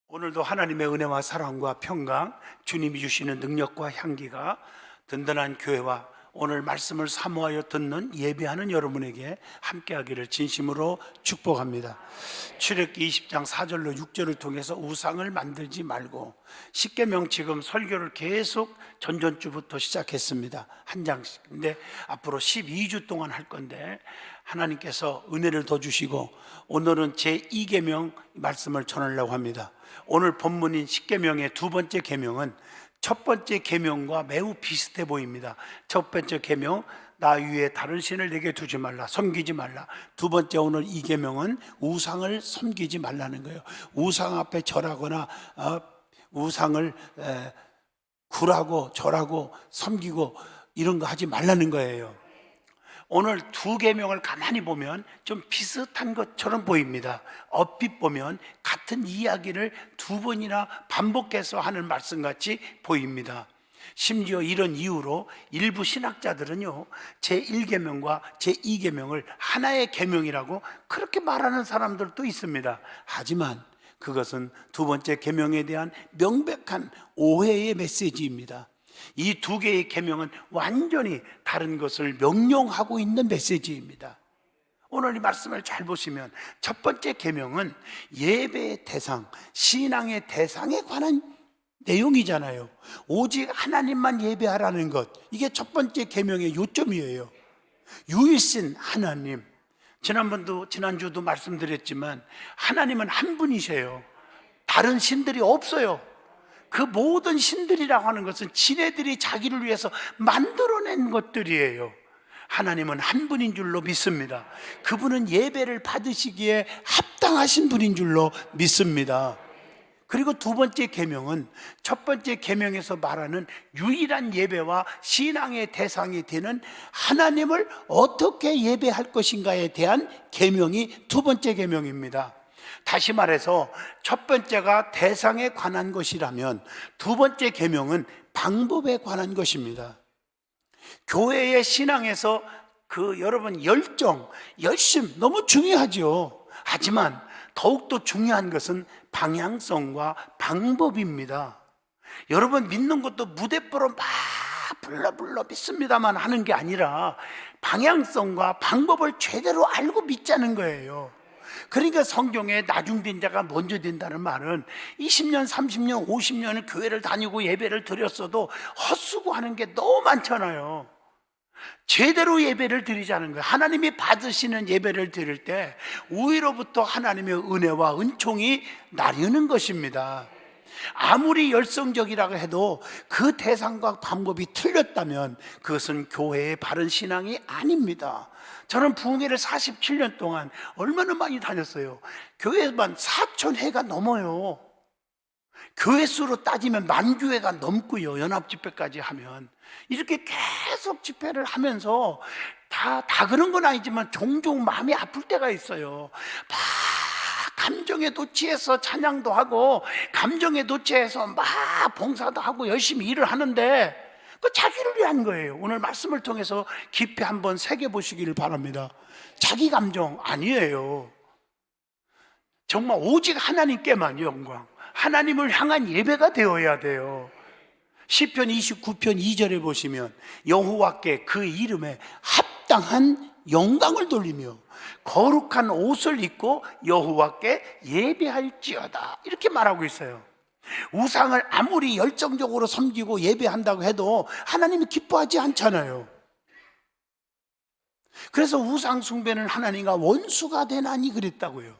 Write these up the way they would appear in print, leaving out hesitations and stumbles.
오늘도 하나님의 은혜와 사랑과 평강, 주님이 주시는 능력과 향기가 든든한 교회와 오늘 말씀을 사모하여 듣는 예배하는 여러분에게 함께하기를 진심으로 축복합니다. 출애굽기 20장 4절로 6절을 통해서 우상을 만들지 말고, 십계명 지금 설교를 계속 전전주부터 시작했습니다. 한 장씩. 근데 앞으로 12주 동안 할 건데 하나님께서 은혜를 더 주시고 오늘은 제2계명 말씀을 전하려고 합니다. 오늘 본문인 십계명의 두 번째 계명은 첫 번째 계명과 매우 비슷해 보입니다. 첫 번째 계명, 나 위에 다른 신을 내게 두지 말라, 섬기지 말라. 두 번째, 오늘 이 계명은 우상을 섬기지 말라는 거예요. 우상 앞에 절하거나 우상을 굴하고 절하고 섬기고 이런 거 하지 말라는 거예요. 오늘 두 계명을 가만히 보면 좀 비슷한 것처럼 보입니다. 얼핏 보면 같은 이야기를 두 번이나 반복해서 하는 말씀같이 보입니다. 심지어 이런 이유로 일부 신학자들은요, 제1계명과 제2계명을 하나의 계명이라고 그렇게 말하는 사람들도 있습니다. 하지만 그것은 두 번째 계명에 대한 명백한 오해의 메시지입니다. 이 두 개의 계명은 완전히 다른 것을 명령하고 있는 메시지입니다. 오늘 이 말씀을 잘 보시면 첫 번째 계명은 예배의 대상, 신앙의 대상에 관한 내용이잖아요. 오직 하나님만 예배하라는 것, 이게 첫 번째 계명의 요점이에요. 유일신 하나님. 지난주도 말씀드렸지만 하나님은 한 분이세요. 다른 신들이 없어요. 그 모든 신들이라고 하는 것은 지네들이 자기를 위해서 만들어낸 것들이에요. 하나님은 한 분인 줄로 믿습니다. 그분은 예배를 받으시기에 합당하신 분인 줄로 믿습니다. 그리고 두 번째 계명은 첫 번째 계명에서 말하는 유일한 예배와 신앙의 대상이 되는 하나님을 어떻게 예배할 것인가에 대한 계명이 두 번째 계명입니다. 다시 말해서 첫 번째가 대상에 관한 것이라면 두 번째 계명은 방법에 관한 것입니다. 교회의 신앙에서 여러분 열심 너무 중요하죠. 하지만 더욱더 중요한 것은 방향성과 방법입니다. 여러분 믿는 것도 무대뽀로 막 불러 믿습니다만 하는 게 아니라 방향성과 방법을 제대로 알고 믿자는 거예요. 그러니까 성경에 나중된 자가 먼저 된다는 말은 20년, 30년, 50년을 교회를 다니고 예배를 드렸어도 헛수고하는 게 너무 많잖아요. 제대로 예배를 드리자는 거예요. 하나님이 받으시는 예배를 드릴 때 위로부터 하나님의 은혜와 은총이 나르는 것입니다. 아무리 열성적이라고 해도 그 대상과 방법이 틀렸다면 그것은 교회의 바른 신앙이 아닙니다. 저는 부흥회를 47년 동안 얼마나 많이 다녔어요. 교회만 4,000회가 넘어요. 교회 수로 따지면 10,000교회가 넘고요. 연합집회까지 하면 이렇게 계속 집회를 하면서 다 그런 건 아니지만 종종 마음이 아플 때가 있어요. 막 감정에 도취해서 찬양도 하고 감정에 도취해서 막 봉사도 하고 열심히 일을 하는데 그 자기를 위한 거예요. 오늘 말씀을 통해서 깊이 한번 새겨보시기를 바랍니다. 자기 감정 아니에요. 정말 오직 하나님께만 영광, 하나님을 향한 예배가 되어야 돼요. 시편 29편 2절에 보시면 여호와께 그 이름에 합당한 영광을 돌리며 거룩한 옷을 입고 여호와께 예배할지어다, 이렇게 말하고 있어요. 우상을 아무리 열정적으로 섬기고 예배한다고 해도 하나님이 기뻐하지 않잖아요. 그래서 우상 숭배는 하나님과 원수가 되나니 그랬다고요.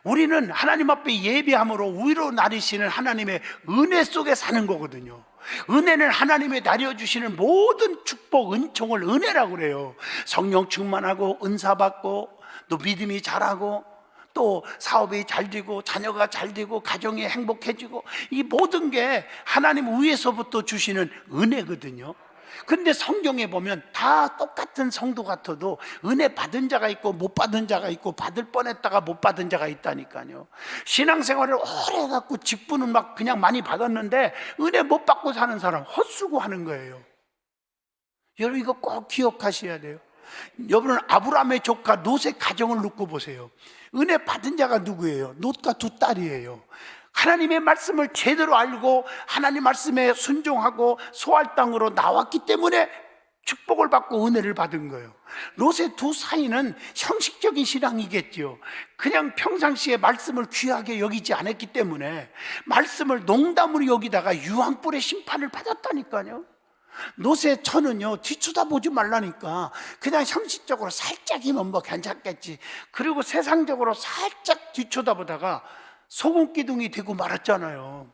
우리는 하나님 앞에 예배함으로 위로 나르시는 하나님의 은혜 속에 사는 거거든요. 은혜는 하나님의 나려주시는 모든 축복, 은총을 은혜라고 그래요. 성령 충만하고 은사 받고 또 믿음이 자라고 또 사업이 잘 되고 자녀가 잘 되고 가정이 행복해지고, 이 모든 게 하나님 위에서부터 주시는 은혜거든요. 근데 성경에 보면 다 똑같은 성도 같아도 은혜 받은 자가 있고 못 받은 자가 있고 받을 뻔했다가 못 받은 자가 있다니까요. 신앙생활을 오래 해갖고 직분은 막 그냥 많이 받았는데 은혜 못 받고 사는 사람 헛수고하는 거예요. 여러분 이거 꼭 기억하셔야 돼요. 여러분, 아브라함의 조카 롯의 가정을 놓고 보세요. 은혜 받은 자가 누구예요? 롯과 두 딸이에요. 하나님의 말씀을 제대로 알고 하나님 말씀에 순종하고 소할 땅으로 나왔기 때문에 축복을 받고 은혜를 받은 거예요. 롯의 두 사이는 형식적인 신앙이겠죠. 그냥 평상시에 말씀을 귀하게 여기지 않았기 때문에 말씀을 농담으로 여기다가 유황불의 심판을 받았다니까요. 롯의 처는요, 뒤쳐다보지 말라니까 그냥 형식적으로 살짝이면 뭐 괜찮겠지. 그리고 세상적으로 살짝 뒤쳐다보다가 소금기둥이 되고 말았잖아요.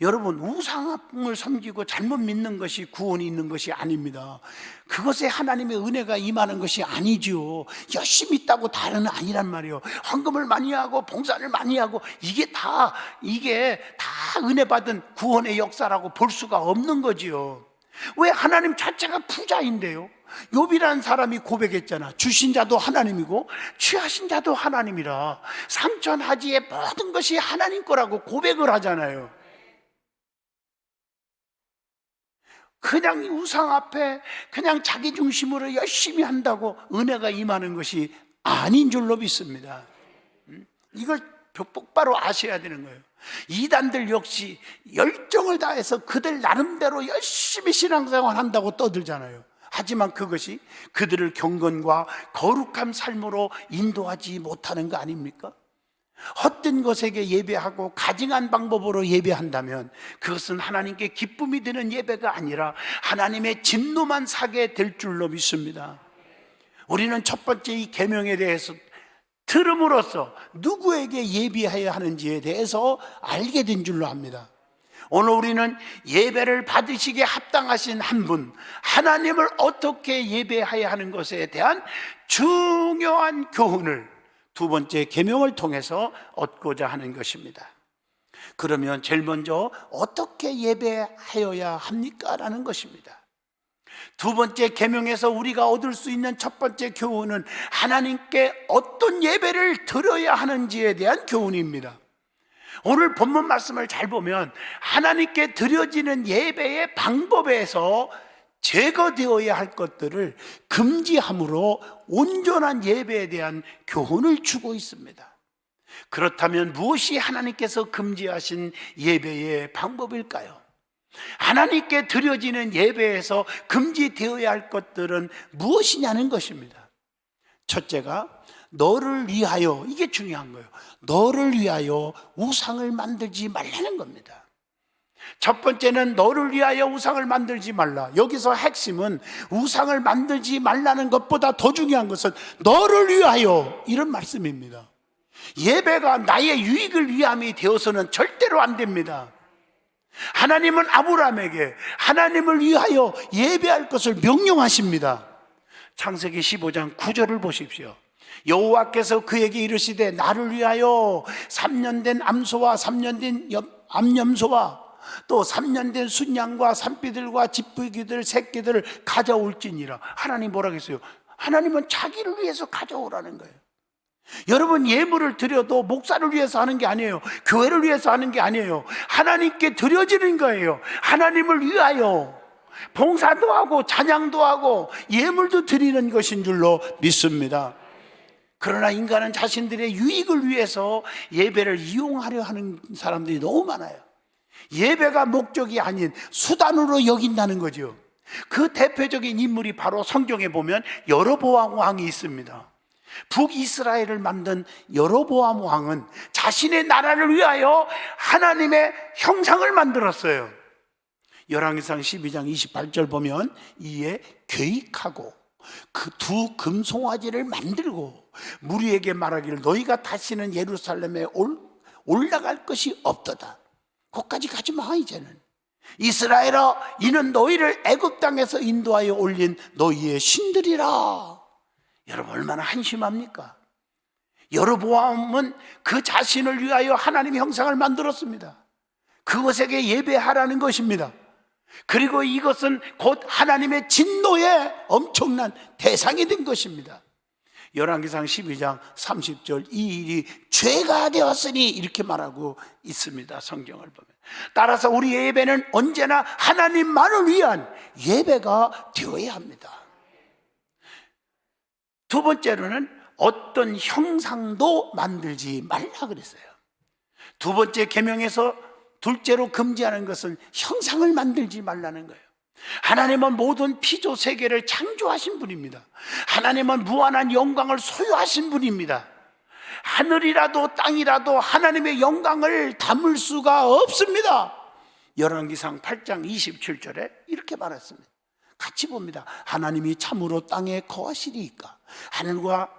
여러분, 우상을 섬기고 잘못 믿는 것이 구원이 있는 것이 아닙니다. 그것에 하나님의 은혜가 임하는 것이 아니죠. 열심히 있다고 다는 아니란 말이에요. 헌금을 많이 하고 봉사를 많이 하고 이게 다 은혜 받은 구원의 역사라고 볼 수가 없는 거지요. 왜? 하나님 자체가 부자인데요. 욥이라는 사람이 고백했잖아. 주신 자도 하나님이고 취하신 자도 하나님이라. 삼천하지의 모든 것이 하나님 거라고 고백을 하잖아요. 그냥 우상 앞에 그냥 자기 중심으로 열심히 한다고 은혜가 임하는 것이 아닌 줄로 믿습니다. 이걸 똑바로 아셔야 되는 거예요. 이단들 역시 열정을 다해서 그들 나름대로 열심히 신앙생활 한다고 떠들잖아요. 하지만 그것이 그들을 경건과 거룩한 삶으로 인도하지 못하는 거 아닙니까? 헛된 것에게 예배하고 가증한 방법으로 예배한다면 그것은 하나님께 기쁨이 되는 예배가 아니라 하나님의 진노만 사게 될 줄로 믿습니다. 우리는 첫 번째 이 계명에 대해서 들음으로써 누구에게 예배해야 하는지에 대해서 알게 된 줄로 압니다. 오늘 우리는 예배를 받으시기에 합당하신 한 분, 하나님을 어떻게 예배해야 하는 것에 대한 중요한 교훈을 두 번째 계명을 통해서 얻고자 하는 것입니다. 그러면 제일 먼저 어떻게 예배하여야 합니까? 라는 것입니다. 두 번째 계명에서 우리가 얻을 수 있는 첫 번째 교훈은 하나님께 어떤 예배를 드려야 하는지에 대한 교훈입니다. 오늘 본문 말씀을 잘 보면 하나님께 드려지는 예배의 방법에서 제거되어야 할 것들을 금지함으로 온전한 예배에 대한 교훈을 주고 있습니다. 그렇다면 무엇이 하나님께서 금지하신 예배의 방법일까요? 하나님께 드려지는 예배에서 금지되어야 할 것들은 무엇이냐는 것입니다. 첫째가 너를 위하여, 이게 중요한 거예요. 너를 위하여 우상을 만들지 말라는 겁니다. 첫 번째는 너를 위하여 우상을 만들지 말라. 여기서 핵심은 우상을 만들지 말라는 것보다 더 중요한 것은 너를 위하여, 이런 말씀입니다. 예배가 나의 유익을 위함이 되어서는 절대로 안 됩니다. 하나님은 아브라함에게 하나님을 위하여 예배할 것을 명령하십니다. 창세기 15장 9절을 보십시오. 여호와께서 그에게 이르시되 나를 위하여 3년 된 암소와 3년 된 암염소와 또 3년 된 순양과 산비들과 집부기들 새끼들을 가져올지니라. 하나님 뭐라고 했어요? 하나님은 자기를 위해서 가져오라는 거예요. 여러분, 예물을 드려도 목사를 위해서 하는 게 아니에요. 교회를 위해서 하는 게 아니에요. 하나님께 드려지는 거예요. 하나님을 위하여 봉사도 하고 찬양도 하고 예물도 드리는 것인 줄로 믿습니다. 그러나 인간은 자신들의 유익을 위해서 예배를 이용하려 하는 사람들이 너무 많아요. 예배가 목적이 아닌 수단으로 여긴다는 거죠. 그 대표적인 인물이 바로 성경에 보면 여로보암 왕이 있습니다. 북이스라엘을 만든 여로보암 왕은 자신의 나라를 위하여 하나님의 형상을 만들었어요. 열왕기상 12장 28절 보면 이에 계획하고 그 두 금송아지를 만들고 무리에게 말하기를 너희가 다시는 예루살렘에 올라갈 것이 없도다. 거기까지 가지 마. 이제는 이스라엘아, 이는 너희를 애굽 땅에서 인도하여 올린 너희의 신들이라. 여러분, 얼마나 한심합니까? 여로보암은 그 자신을 위하여 하나님의 형상을 만들었습니다. 그것에게 예배하라는 것입니다. 그리고 이것은 곧 하나님의 진노의 엄청난 대상이 된 것입니다. 열왕기상 12장 30절 이 일이 죄가 되었으니 이렇게 말하고 있습니다. 성경을 보면. 따라서 우리의 예배는 언제나 하나님만을 위한 예배가 되어야 합니다. 두 번째로는 어떤 형상도 만들지 말라 그랬어요. 두 번째 계명에서 둘째로 금지하는 것은 형상을 만들지 말라는 거예요. 하나님은 모든 피조 세계를 창조하신 분입니다. 하나님은 무한한 영광을 소유하신 분입니다. 하늘이라도 땅이라도 하나님의 영광을 담을 수가 없습니다. 열왕기상 8장 27절에 이렇게 말했습니다. 같이 봅니다. 하나님이 참으로 땅에 거하시리이까 하늘과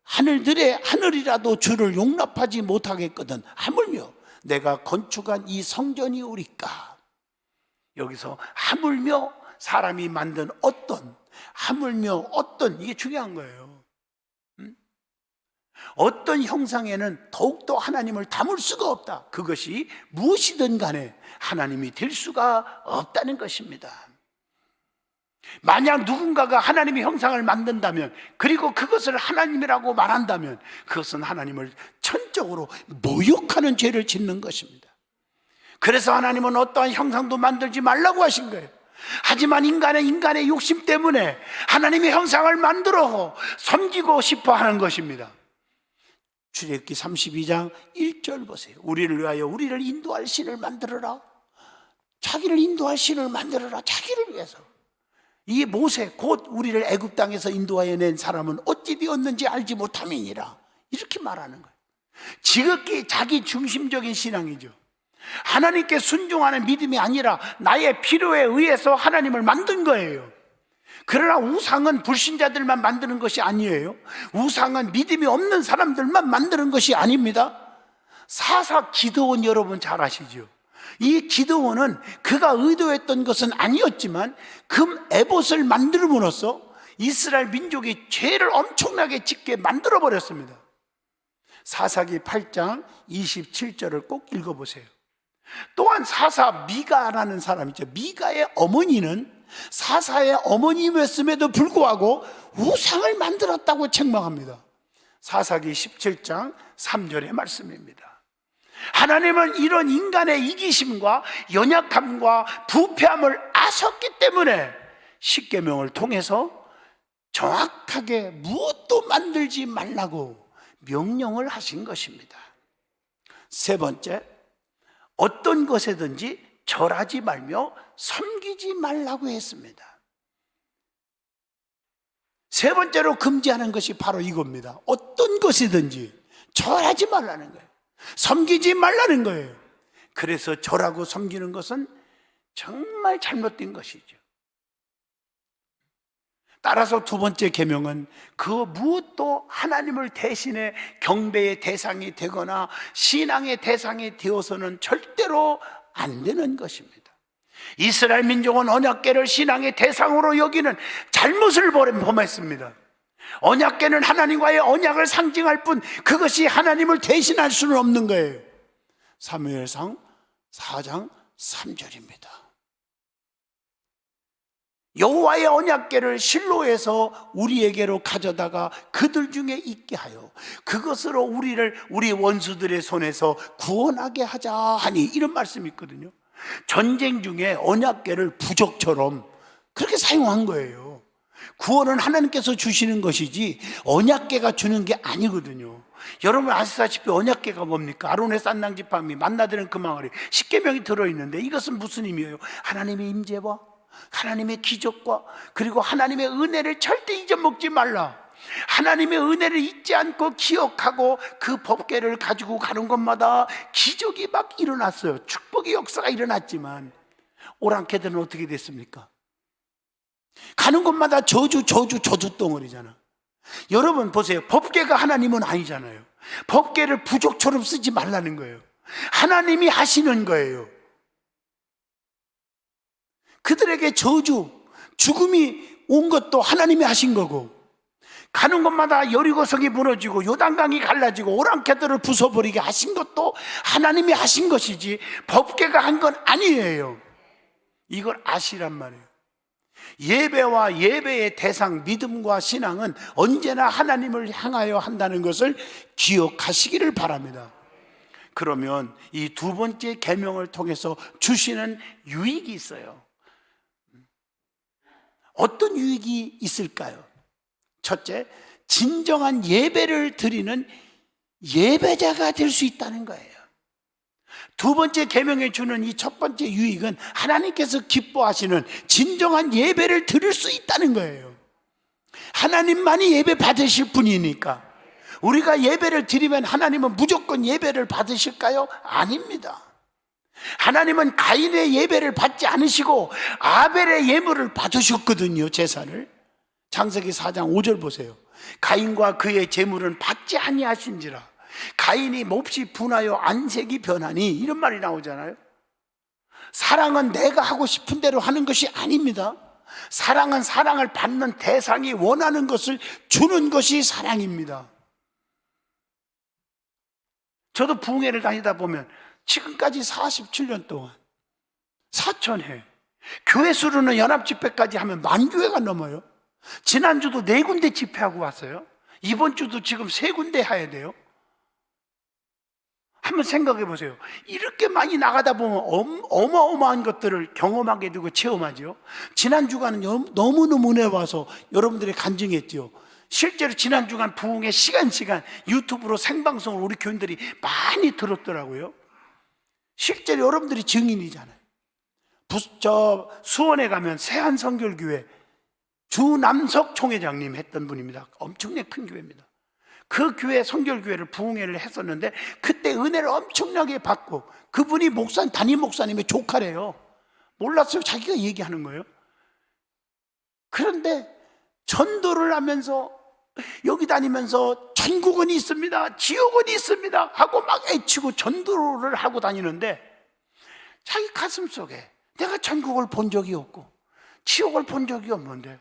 하늘이라도 주를 용납하지 못하겠거든 하물며 내가 건축한 이 성전이 오리까. 여기서 하물며 사람이 만든 하물며 이게 중요한 거예요. 어떤 형상에는 더욱더 하나님을 담을 수가 없다. 그것이 무엇이든 간에 하나님이 될 수가 없다는 것입니다. 만약 누군가가 하나님의 형상을 만든다면, 그리고 그것을 하나님이라고 말한다면, 그것은 하나님을 천적으로 모욕하는 죄를 짓는 것입니다. 그래서 하나님은 어떠한 형상도 만들지 말라고 하신 거예요. 하지만 인간의 욕심 때문에 하나님의 형상을 만들어 섬기고 싶어 하는 것입니다. 출애굽기 32장 1절 보세요. 우리를 위하여 우리를 인도할 신을 만들어라. 자기를 인도할 신을 만들어라. 자기를 위해서. 이 모세 곧 우리를 애굽 땅에서 인도하여 낸 사람은 어찌 되었는지 알지 못함이니라. 이렇게 말하는 거예요. 지극히 자기 중심적인 신앙이죠. 하나님께 순종하는 믿음이 아니라 나의 필요에 의해서 하나님을 만든 거예요. 그러나 우상은 불신자들만 만드는 것이 아니에요. 우상은 믿음이 없는 사람들만 만드는 것이 아닙니다. 사사 기드온 여러분 잘 아시죠? 이 기드온은 그가 의도했던 것은 아니었지만 금 에봇을 만들므로써 이스라엘 민족이 죄를 엄청나게 짓게 만들어 버렸습니다. 사사기 8장 27절을 꼭 읽어보세요. 또한 사사 미가라는 사람이죠. 미가의 어머니는 사사의 어머님이었음에도 불구하고 우상을 만들었다고 책망합니다. 사사기 17장 3절의 말씀입니다. 하나님은 이런 인간의 이기심과 연약함과 부패함을 아셨기 때문에 십계명을 통해서 정확하게 무엇도 만들지 말라고 명령을 하신 것입니다. 세 번째, 어떤 것에든지 절하지 말며 섬기지 말라고 했습니다. 세 번째로 금지하는 것이 바로 이겁니다. 어떤 것이든지 절하지 말라는 거예요. 섬기지 말라는 거예요. 그래서 절하고 섬기는 것은 정말 잘못된 것이죠. 따라서 두 번째 계명은 그 무엇도 하나님을 대신해 경배의 대상이 되거나 신앙의 대상이 되어서는 절대로 안 되는 것입니다. 이스라엘 민족은 언약궤를 신앙의 대상으로 여기는 잘못을 범했습니다. 언약궤는 하나님과의 언약을 상징할 뿐 그것이 하나님을 대신할 수는 없는 거예요. 사무엘상 4장 3절입니다. 여호와의 언약궤를 실로에서 우리에게로 가져다가 그들 중에 있게 하여 그것으로 우리 원수들의 손에서 구원하게 하자 하니, 이런 말씀이 있거든요. 전쟁 중에 언약궤를 부적처럼 그렇게 사용한 거예요. 구원은 하나님께서 주시는 것이지 언약궤가 주는 게 아니거든요. 여러분 아시다시피 언약궤가 뭡니까? 아론의 쌍낭지팡이, 만나드는 금망아리, 십계명이 들어있는데 이것은 무슨 의미예요? 하나님의 임재와 하나님의 기적과 그리고 하나님의 은혜를 절대 잊어먹지 말라. 하나님의 은혜를 잊지 않고 기억하고 그 법궤를 가지고 가는 것마다 기적이 막 일어났어요. 축복의 역사가 일어났지만 오랑캐들은 어떻게 됐습니까? 가는 곳마다 저주 덩어리잖아. 여러분 보세요. 법궤가 하나님은 아니잖아요. 법궤를 부족처럼 쓰지 말라는 거예요. 하나님이 하시는 거예요. 그들에게 저주, 죽음이 온 것도 하나님이 하신 거고, 가는 곳마다 여리고성이 무너지고 요단강이 갈라지고 오랑캐들을 부숴버리게 하신 것도 하나님이 하신 것이지 법궤가 한 건 아니에요. 이걸 아시란 말이에요. 예배와 예배의 대상, 믿음과 신앙은 언제나 하나님을 향하여 한다는 것을 기억하시기를 바랍니다. 그러면 이 두 번째 계명을 통해서 주시는 유익이 있어요. 어떤 유익이 있을까요? 첫째, 진정한 예배를 드리는 예배자가 될 수 있다는 거예요. 두 번째 계명에 주는 이 첫 번째 유익은 하나님께서 기뻐하시는 진정한 예배를 드릴 수 있다는 거예요. 하나님만이 예배 받으실 분이니까. 우리가 예배를 드리면 하나님은 무조건 예배를 받으실까요? 아닙니다. 하나님은 가인의 예배를 받지 않으시고 아벨의 예물을 받으셨거든요. 제사를. 창세기 4장 5절 보세요. 가인과 그의 제물은 받지 아니하신지라 가인이 몹시 분하여 안색이 변하니, 이런 말이 나오잖아요. 사랑은 내가 하고 싶은 대로 하는 것이 아닙니다. 사랑은 사랑을 받는 대상이 원하는 것을 주는 것이 사랑입니다. 저도 부흥회를 다니다 보면 지금까지 47년 동안 4,000회, 교회 수로는 연합집회까지 하면 10,000교회가 넘어요. 지난주도 4군데 집회하고 왔어요. 이번 주도 지금 3군데 해야 돼요. 한번 생각해 보세요. 이렇게 많이 나가다 보면 어마어마한 것들을 경험하게 되고 체험하죠. 지난 주간은 너무너무 은혜 와서 여러분들이 간증했죠. 실제로 지난 주간 부흥회 시간 유튜브로 생방송을 우리 교인들이 많이 들었더라고요. 실제로 여러분들이 증인이잖아요. 수원에 가면 세안성결교회 주남석 총회장님 했던 분입니다. 엄청나게 큰 교회입니다. 그 교회 성결교회를 부흥회를 했었는데 그때 은혜를 엄청나게 받고, 그분이 담임 목사님의 조카래요. 몰랐어요. 자기가 얘기하는 거예요. 그런데 전도를 하면서 여기 다니면서 천국은 있습니다, 지옥은 있습니다 하고 막 애치고 전도를 하고 다니는데 자기 가슴 속에 내가 천국을 본 적이 없고 지옥을 본 적이 없는데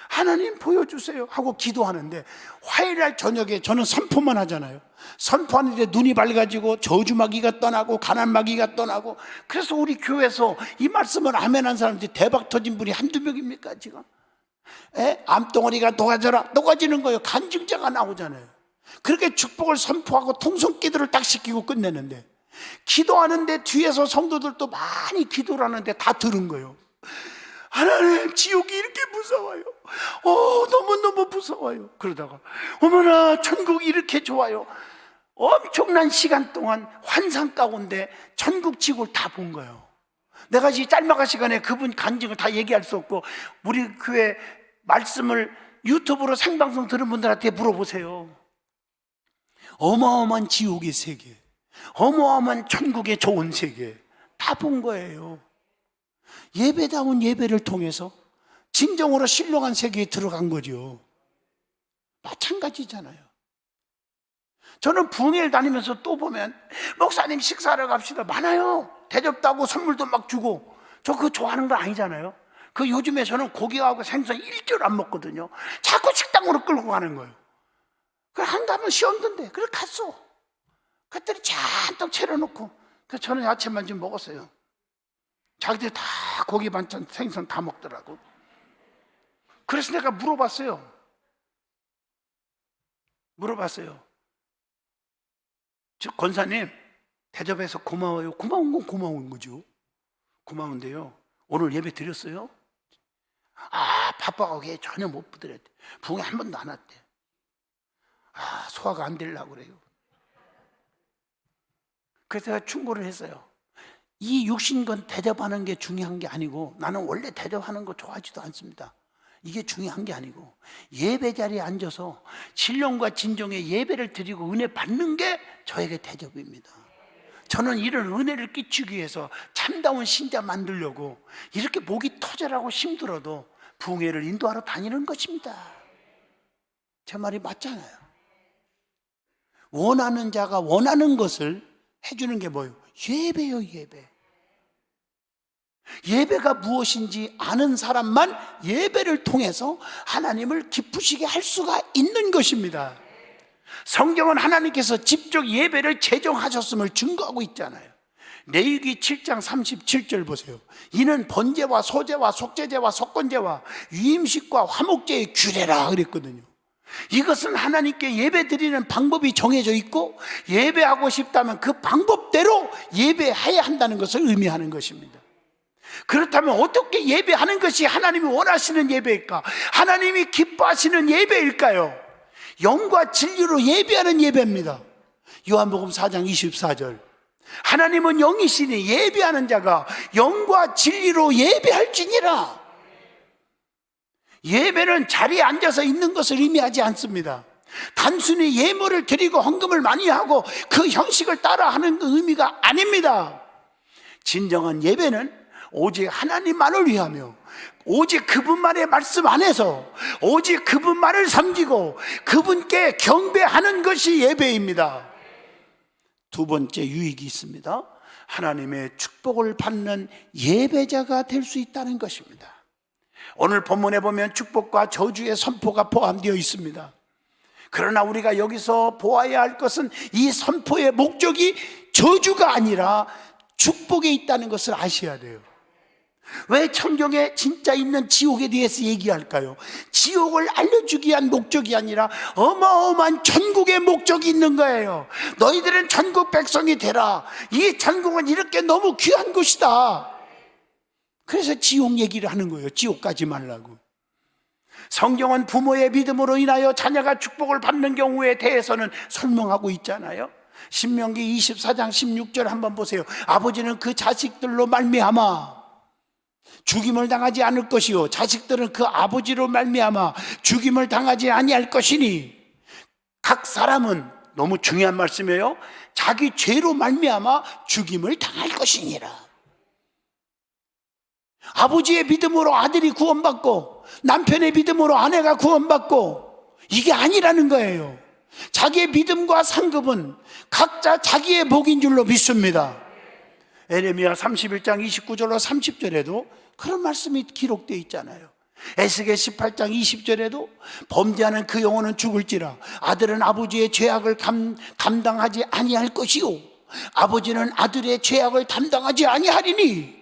하나님 보여주세요 하고 기도하는데, 화요일날 저녁에 저는 선포만 하잖아요. 선포하는데 눈이 밝아지고 저주마귀가 떠나고 가난마귀가 떠나고, 그래서 우리 교회에서 이 말씀을 아멘한 사람들이 대박 터진 분이 한두 명입니까 지금? 암덩어리가 녹아지는 거예요. 간증자가 나오잖아요. 그렇게 축복을 선포하고 통성기도를 딱 시키고 끝내는데, 기도하는데 뒤에서 성도들도 많이 기도를 하는데 다 들은 거예요. 하나님, 지옥이 이렇게 무서워요. 너무너무 무서워요. 그러다가 어머나, 천국이 이렇게 좋아요. 엄청난 시간 동안 환상 가운데 천국 지옥을 다 본 거예요. 내가 이 짤막한 시간에 그분 간증을 다 얘기할 수 없고, 우리 교회 말씀을 유튜브로 생방송 들은 분들한테 물어보세요. 어마어마한 지옥의 세계, 어마어마한 천국의 좋은 세계 다 본 거예요. 예배다운 예배를 통해서 진정으로 신령한 세계에 들어간 거죠. 마찬가지잖아요. 저는 부흥회를 다니면서 또 보면 목사님 식사하러 갑시다 많아요. 대접도 하고 선물도 막 주고. 저 그거 좋아하는 거 아니잖아요. 그 요즘에 저는 고기하고 생선 일주일 안 먹거든요. 자꾸 식당으로 끌고 가는 거예요. 그래, 한가면 쉬었는데 그래 갔어. 그랬더니 잔뜩 차려놓고, 그래서 저는 야채만 좀 먹었어요. 자기들 다 고기 반찬 생선 다 먹더라고. 그래서 내가 물어봤어요. 권사님, 대접해서 고마워요. 고마운 건 고마운 거죠. 고마운데요, 오늘 예배 드렸어요? 바빠가고 전혀 못 드렸대. 부흥회 한 번도 안 왔대. 소화가 안 되려고 그래요. 그래서 제가 충고를 했어요. 이 육신건 대접하는 게 중요한 게 아니고, 나는 원래 대접하는 거 좋아하지도 않습니다. 이게 중요한 게 아니고, 예배 자리에 앉아서 신령과 진정의 예배를 드리고 은혜 받는 게 저에게 대접입니다. 저는 이런 은혜를 끼치기 위해서 참다운 신자 만들려고 이렇게 목이 터져라고 힘들어도 부흥회를 인도하러 다니는 것입니다. 제 말이 맞잖아요. 원하는 자가 원하는 것을 해주는 게 뭐예요? 예배요, 예배. 예배가 무엇인지 아는 사람만 예배를 통해서 하나님을 기쁘시게 할 수가 있는 것입니다. 성경은 하나님께서 직접 예배를 제정하셨음을 증거하고 있잖아요. 레위기 7장 37절 보세요. 이는 번제와 소제와 속죄제와 속건제와 위임식과 화목제의 규례라 그랬거든요. 이것은 하나님께 예배 드리는 방법이 정해져 있고, 예배하고 싶다면 그 방법대로 예배해야 한다는 것을 의미하는 것입니다. 그렇다면 어떻게 예배하는 것이 하나님이 원하시는 예배일까? 하나님이 기뻐하시는 예배일까요? 영과 진리로 예배하는 예배입니다. 요한복음 4장 24절, 하나님은 영이시니 예배하는 자가 영과 진리로 예배할지니라. 예배는 자리에 앉아서 있는 것을 의미하지 않습니다. 단순히 예물을 드리고 헌금을 많이 하고 그 형식을 따라 하는 그 의미가 아닙니다. 진정한 예배는 오직 하나님만을 위하며 오직 그분만의 말씀 안에서 오직 그분만을 섬기고 그분께 경배하는 것이 예배입니다. 두 번째 유익이 있습니다. 하나님의 축복을 받는 예배자가 될 수 있다는 것입니다. 오늘 본문에 보면 축복과 저주의 선포가 포함되어 있습니다. 그러나 우리가 여기서 보아야 할 것은 이 선포의 목적이 저주가 아니라 축복에 있다는 것을 아셔야 돼요. 왜 성경에 진짜 있는 지옥에 대해서 얘기할까요? 지옥을 알려주기 위한 목적이 아니라 어마어마한 천국의 목적이 있는 거예요. 너희들은 천국 백성이 되라. 이 천국은 이렇게 너무 귀한 곳이다. 그래서 지옥 얘기를 하는 거예요. 지옥 가지 말라고. 성경은 부모의 믿음으로 인하여 자녀가 축복을 받는 경우에 대해서는 설명하고 있잖아요. 신명기 24장 16절 한번 보세요. 아버지는 그 자식들로 말미암아 죽임을 당하지 않을 것이요 자식들은 그 아버지로 말미암아 죽임을 당하지 아니할 것이니, 각 사람은, 너무 중요한 말씀이에요, 자기 죄로 말미암아 죽임을 당할 것이니라. 아버지의 믿음으로 아들이 구원받고 남편의 믿음으로 아내가 구원받고 이게 아니라는 거예요. 자기의 믿음과 상급은 각자 자기의 복인 줄로 믿습니다. 에레미야 31장 29절로 30절에도 그런 말씀이 기록되어 있잖아요. 에스겔 18장 20절에도 범죄하는 그 영혼은 죽을지라 아들은 아버지의 죄악을 감당하지 아니할 것이요 아버지는 아들의 죄악을 담당하지 아니하리니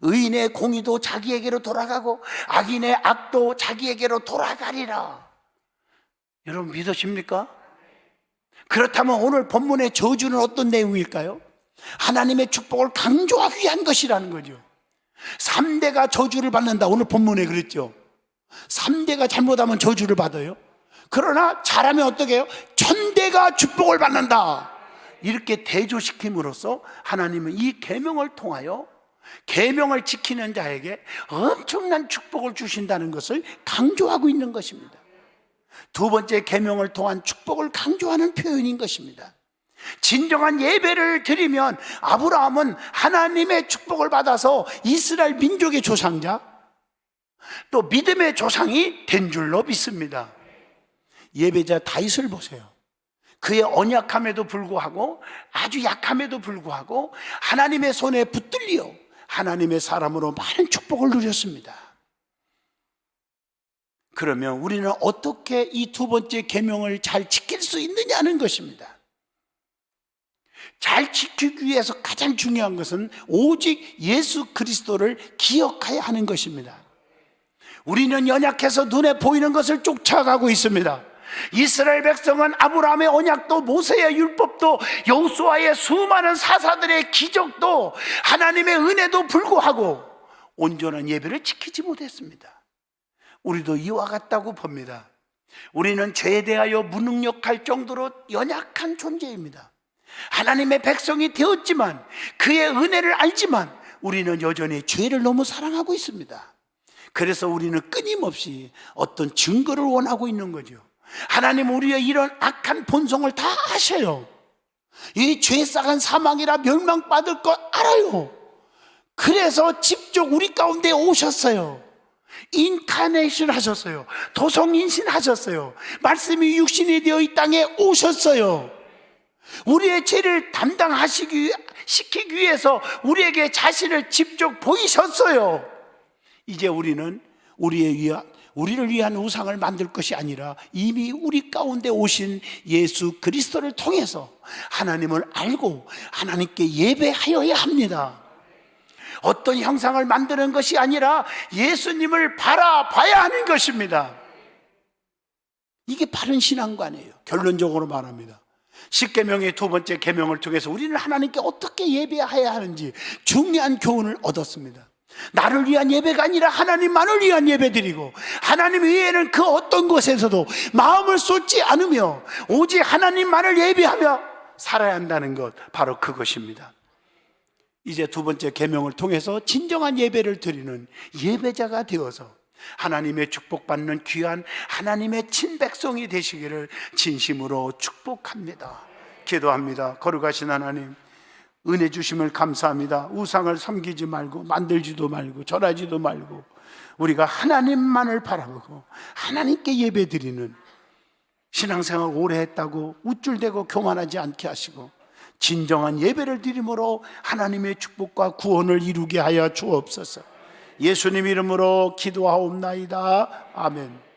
의인의 공의도 자기에게로 돌아가고 악인의 악도 자기에게로 돌아가리라. 여러분 믿으십니까? 그렇다면 오늘 본문의 저주는 어떤 내용일까요? 하나님의 축복을 강조하기 위한 것이라는 거죠. 3대가 저주를 받는다. 오늘 본문에 그랬죠. 3대가 잘못하면 저주를 받아요. 그러나 잘하면 어떻게 해요? 1000대가 축복을 받는다. 이렇게 대조시킴으로써 하나님은 이 계명을 통하여 계명을 지키는 자에게 엄청난 축복을 주신다는 것을 강조하고 있는 것입니다. 두 번째 계명을 통한 축복을 강조하는 표현인 것입니다. 진정한 예배를 드리면 아브라함은 하나님의 축복을 받아서 이스라엘 민족의 조상자, 또 믿음의 조상이 된 줄로 믿습니다. 예배자 다윗을 보세요. 그의 언약함에도 불구하고, 아주 약함에도 불구하고 하나님의 손에 붙들려 하나님의 사람으로 많은 축복을 누렸습니다. 그러면 우리는 어떻게 이 두 번째 계명을 잘 지킬 수 있느냐는 것입니다. 잘 지키기 위해서 가장 중요한 것은 오직 예수 그리스도를 기억해야 하는 것입니다. 우리는 연약해서 눈에 보이는 것을 쫓아가고 있습니다. 이스라엘 백성은 아브라함의 언약도 모세의 율법도 여호수아의 수많은 사사들의 기적도 하나님의 은혜도 불구하고 온전한 예배를 지키지 못했습니다. 우리도 이와 같다고 봅니다. 우리는 죄에 대하여 무능력할 정도로 연약한 존재입니다. 하나님의 백성이 되었지만, 그의 은혜를 알지만 우리는 여전히 죄를 너무 사랑하고 있습니다. 그래서 우리는 끊임없이 어떤 증거를 원하고 있는 거죠. 하나님 우리의 이런 악한 본성을 다 아셔요. 이 죄싹은 사망이라 멸망받을 것 알아요. 그래서 직접 우리 가운데 오셨어요. 인카네이션 하셨어요. 도성인신 하셨어요. 말씀이 육신이 되어 이 땅에 오셨어요. 우리의 죄를 시키기 위해서 우리에게 자신을 직접 보이셨어요. 이제 우리는 우리를 위한 우상을 만들 것이 아니라 이미 우리 가운데 오신 예수 그리스도를 통해서 하나님을 알고 하나님께 예배하여야 합니다. 어떤 형상을 만드는 것이 아니라 예수님을 바라봐야 하는 것입니다. 이게 바른 신앙관이에요. 결론적으로 말합니다. 10계명의 두 번째 계명을 통해서 우리는 하나님께 어떻게 예배해야 하는지 중요한 교훈을 얻었습니다. 나를 위한 예배가 아니라 하나님만을 위한 예배 드리고, 하나님 외에는 그 어떤 곳에서도 마음을 쏟지 않으며 오직 하나님만을 예배하며 살아야 한다는 것, 바로 그것입니다. 이제 두 번째 계명을 통해서 진정한 예배를 드리는 예배자가 되어서 하나님의 축복받는 귀한 하나님의 친백성이 되시기를 진심으로 축복합니다. 기도합니다. 거룩하신 하나님, 은혜 주심을 감사합니다. 우상을 섬기지 말고 만들지도 말고 절하지도 말고 우리가 하나님만을 바라보고 하나님께 예배드리는 신앙생활 오래 했다고 우쭐대고 교만하지 않게 하시고 진정한 예배를 드림으로 하나님의 축복과 구원을 이루게 하여 주옵소서. 예수님 이름으로 기도하옵나이다. 아멘.